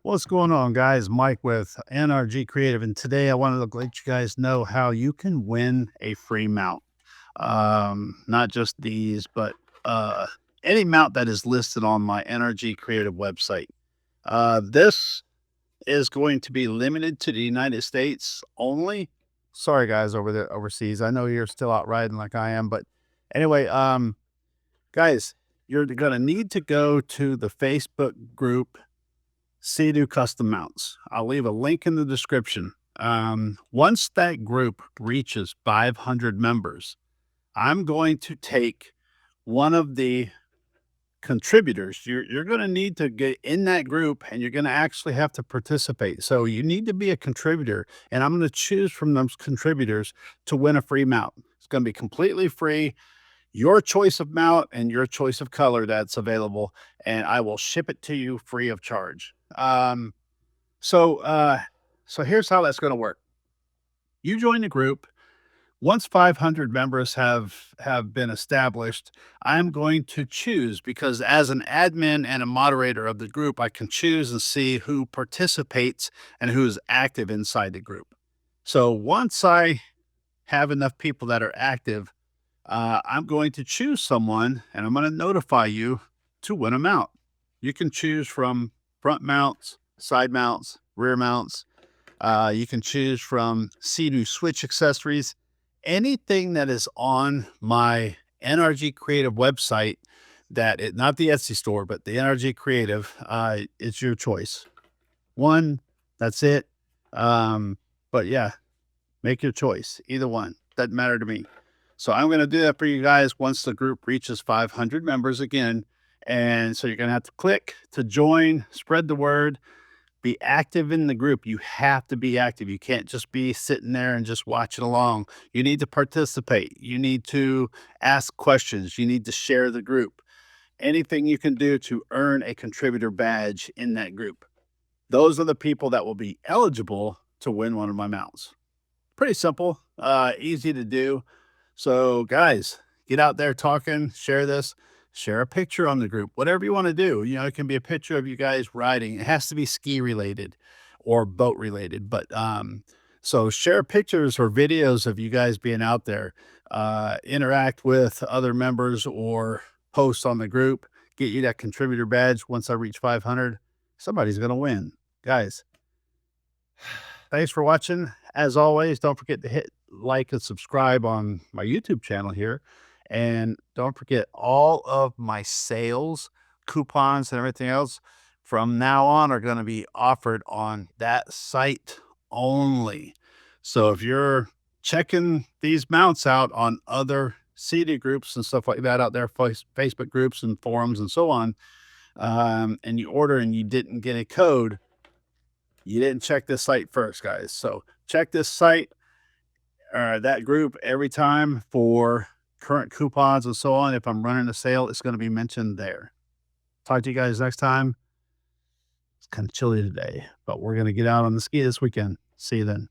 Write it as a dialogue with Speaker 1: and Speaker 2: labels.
Speaker 1: What's going on, guys? Mike with NRG Creative, and today I wanted to let you guys know how you can win a free mount. Not just these, but uh, any mount that is listed on my NRG Creative website. This is going to be limited to the United States only. Sorry, guys, over there overseas. I know you're still out riding like I am, but anyway, guys, you're gonna need to go to the Facebook group Seadoo Custom Mounts. I'll leave a link in the description. Once that group reaches 500 members, I'm going to take one of the contributors. You're going to need to get in that group and you're going to actually have to participate. So you need to be a contributor, and I'm going to choose from those contributors to win a free mount. It's going to be completely free, your choice of mount and your choice of color that's available, and I will ship it to you free of charge. So so here's how that's going to work. You join the group. Once 500 members have been established, I'm going to choose, because as an admin and a moderator of the group, I can choose and see who participates and who's active inside the group. So once I have enough people that are active, I'm going to choose someone and I'm going to notify you to win a mount. You can choose from front mounts, side mounts, rear mounts. You can choose from Seadoo switch accessories. Anything that is on my NRG Creative website, not the Etsy store, but the NRG Creative, it's your choice. One, that's it. But yeah, make your choice. Either one. Doesn't matter to me. So I'm going to do that for you guys once the group reaches 500 members again. And so you're going to have to click to join, spread the word, be active in the group. You have to be active. You can't just be sitting there and just watching along. You need to participate. You need to ask questions. You need to share the group. Anything you can do to earn a contributor badge in that group. Those are the people that will be eligible to win one of my mounts. Pretty simple, easy to do. So guys, get out there talking, share this, share a picture on the group, whatever you want to do. You know, it can be a picture of you guys riding. It has to be ski related or boat related, but so share pictures or videos of you guys being out there, interact with other members or post on the group, get you that contributor badge. Once I reach 500, somebody's going to win. Guys, thanks for watching. As always, don't forget to hit like and subscribe on my YouTube channel here. And don't forget, all of my sales, coupons, and everything else from now on are going to be offered on that site only. So if you're checking these mounts out on other CD groups and stuff like that out there, Facebook groups and forums and so on, and you order and you didn't get a code, you didn't check this site first, guys. So check this site, that group every time for current coupons and so on. If I'm running a sale, it's going to be mentioned there. Talk to you guys next time. It's kind of chilly today, but we're going to get out on the ski this weekend. See you then.